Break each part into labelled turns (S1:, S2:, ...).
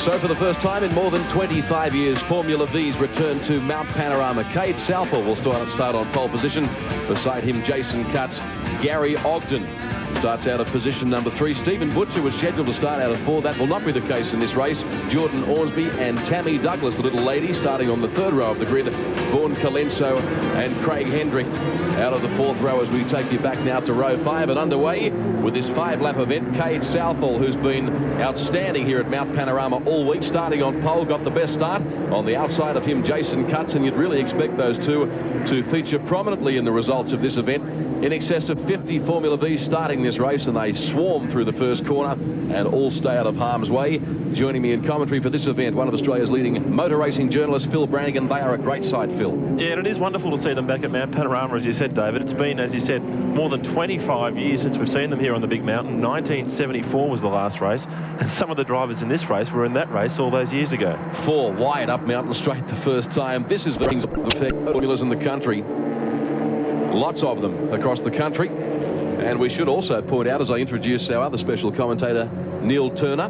S1: So for the first time in more than 25 years, Formula V's return to Mount Panorama. Cade Southall will start on pole position. Beside him, Jason Cutts, Gary Ogden starts out of position number 3. Stephen Butcher was scheduled to start out of 4. That will not be the case in this race. Jordan Ormsby and Tammy Douglas, the little lady, starting on the 3rd row of the grid. Vaughan Colenso and Craig Hendrick out of the 4th row as we take you back now to row 5 and underway with this 5-lap event. Cade Southall, who's been outstanding here at Mount Panorama all week, starting on pole, got the best start. On the outside of him, Jason Cutts, and you'd really expect those two to feature prominently in the results of this event. In excess of 50 Formula V's starting this race, and they swarm through the first corner and all stay out of harm's way. Joining me in commentary for this event, one of Australia's leading motor racing journalists, Phil Brannigan. They are a great sight, Phil.
S2: Yeah, and it is wonderful to see them back at Mount Panorama, as you said, David. It's been, as you said, more than 25 years since we've seen them here on the big mountain. 1974 was the last race, and some of the drivers in this race were in that race all those years ago.
S1: 4 wide up Mountain Straight the first time. This is the formulas in the country. Lots of them across the country. And we should also point out, as I introduce our other special commentator, Neil Turner,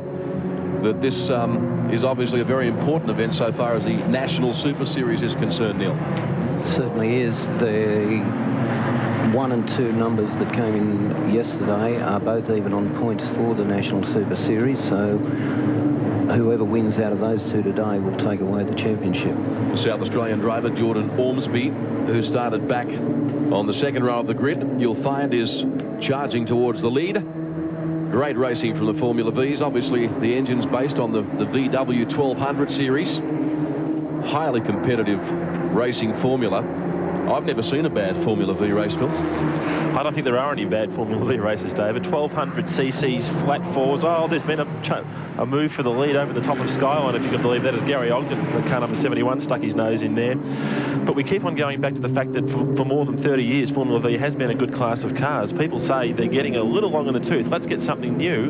S1: that this is obviously a very important event so far as the National Super Series is concerned, Neil.
S3: It certainly is. The 1 and 2 numbers that came in yesterday are both even on points for the National Super Series, so whoever wins out of those two today will take away the championship.
S1: South Australian driver Jordan Ormsby, who started back on the 2nd row of the grid, you'll find is charging towards the lead. Great racing from the Formula V's. Obviously, the engine's based on the VW 1200 series. Highly competitive racing formula. I've never seen a bad Formula V race, Phil.
S2: I don't think there are any bad Formula V races, David. 1200cc's flat 4s. Oh, there's been a move for the lead over the top of Skyline, if you can believe that, as Gary Ogden, the car number 71, stuck his nose in there. But we keep on going back to the fact that for more than 30 years, Formula V has been a good class of cars. People say they're getting a little long in the tooth. Let's get something new.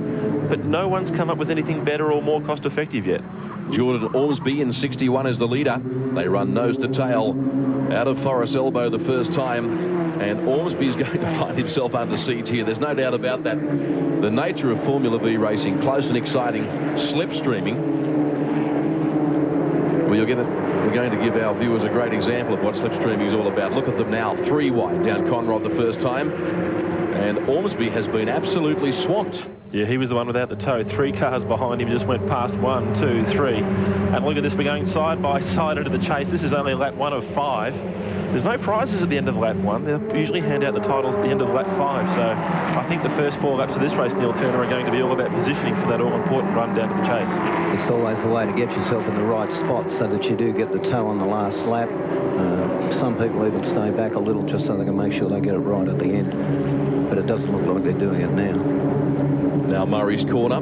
S2: But no one's come up with anything better or more cost-effective yet.
S1: Jordan Ormsby in 61 is the leader. They run nose to tail out of Forest Elbow the first time, and Ormsby is going to find himself under siege here. There's no doubt about that. The nature of Formula V racing, close and exciting, slipstreaming. Well, we're going to give our viewers a great example of what slipstreaming is all about. Look at them now, 3 wide down Conrod the first time, and Ormsby has been absolutely swamped.
S2: Yeah, he was the one without the toe. 3 cars behind him just went past 1, 2, 3. And look at this, we're going side by side into the chase. This is only lap 1 of 5. There's no prizes at the end of lap 1. They'll usually hand out the titles at the end of lap 5. So I think the first 4 laps of this race, Neil Turner, are going to be all about positioning for that all-important run down to the chase.
S3: It's always the way to get yourself in the right spot so that you do get the toe on the last lap. Some people even stay back a little just so they can make sure they get it right at the end. But it doesn't look like they're doing it now.
S1: Now Murray's corner,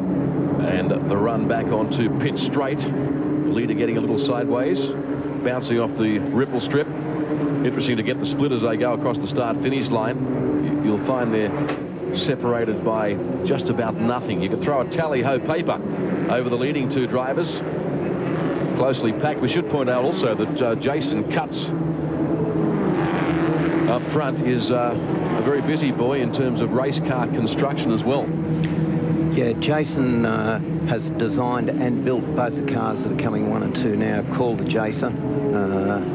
S1: and the run back onto Pit Straight. Leader getting a little sideways, bouncing off the ripple strip. Interesting to get the split as they go across the start-finish line. You'll find they're separated by just about nothing. You could throw a tally-ho paper over the leading 2 drivers. Closely packed. We should point out also that Jason Cutts up front is a very busy boy in terms of race car construction as well.
S3: Yeah, Jason has designed and built both the cars that are coming 1 and 2 now, called the Jacer.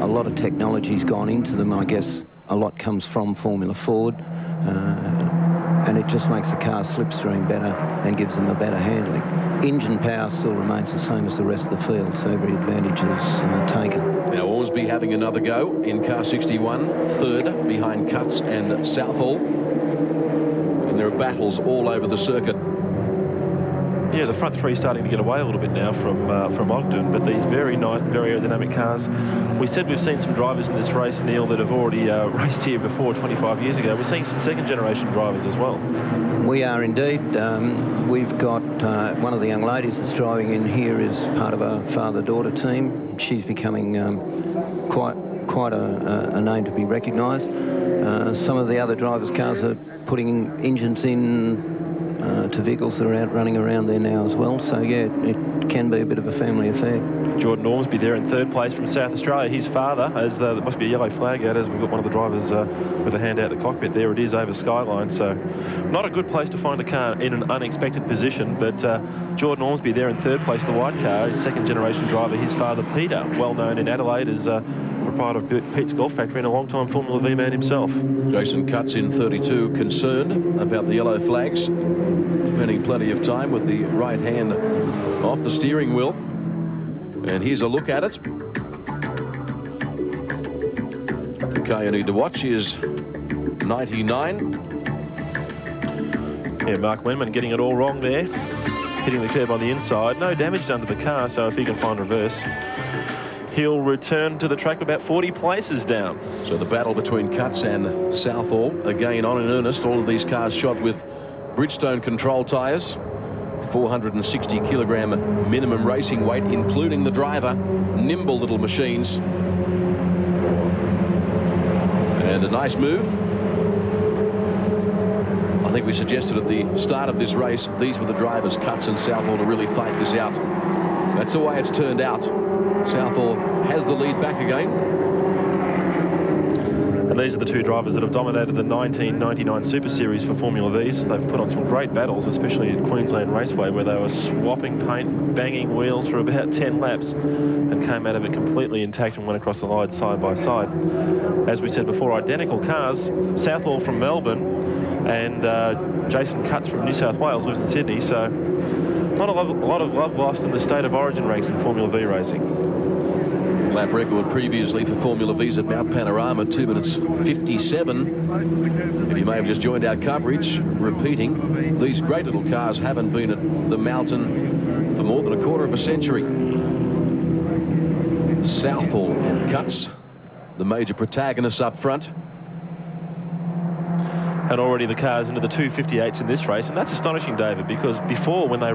S3: A lot of technology's gone into them. I guess a lot comes from Formula Ford. And it just makes the car slipstream better and gives them a better handling. Engine power still remains the same as the rest of the field, so every advantage is taken.
S1: Now Ormsby having another go in car 61, 3rd behind Cutts and Southall. And there are battles all over the circuit.
S2: Yeah, the front 3 starting to get away a little bit now from Ogden, but these very nice, very aerodynamic cars. We said we've seen some drivers in this race, Neil, that have already raced here before 25 years ago. We're seeing some second-generation drivers as well.
S3: We are indeed. We've got one of the young ladies that's driving in here is part of a father-daughter team. She's becoming quite a name to be recognised. Some of the other drivers' cars are putting engines in to Vickles that are out running around there now as well. So yeah, it can be a bit of a family affair.
S2: Jordan Ormsby there in third place from South Australia. His father, as there must be a yellow flag out, as we've got one of the drivers with a hand out the cockpit. There it is over Skyline. So not a good place to find a car in an unexpected position, but Jordan Ormsby there in third place, the white car, his second generation driver. His father Peter, well known in Adelaide as proprietor of Pete's Golf Factory and a long-time Formula V man himself.
S1: Jason Cutts in 32, concerned about the yellow flags, spending plenty of time with the right hand off the steering wheel. And here's a look at it. The car you need to watch is 99.
S2: Yeah, Mark Wenman getting it all wrong there, hitting the curb on the inside. No damage done to the car, so if he can find reverse, he'll return to the track about 40 places down.
S1: So the battle between Cutts and Southall again on in earnest. All of these cars shot with Bridgestone control tyres, 460 kilogram minimum racing weight, including the driver. Nimble little machines. And a nice move. I think we suggested at the start of this race, these were the drivers, Cutts and Southall, to really fight this out. That's the way it's turned out. Southall has the lead back again.
S2: And these are the two drivers that have dominated the 1999 Super Series for Formula V's. They've put on some great battles, especially at Queensland Raceway, where they were swapping paint, banging wheels for about 10 laps, and came out of it completely intact and went across the line side by side. As we said before, identical cars. Southall from Melbourne and Jason Cutts from New South Wales lives in Sydney, so not a lot of love lost in the state of origin ranks in Formula V racing.
S1: Lap record previously for Formula V's at Mount Panorama, 2 minutes 57. If you may have just joined our coverage, repeating, these great little cars haven't been at the mountain for more than a quarter of a century. Southall and Cutts, the major protagonists up front.
S2: And already the cars into the 258s in this race, and that's astonishing, David, because before, when they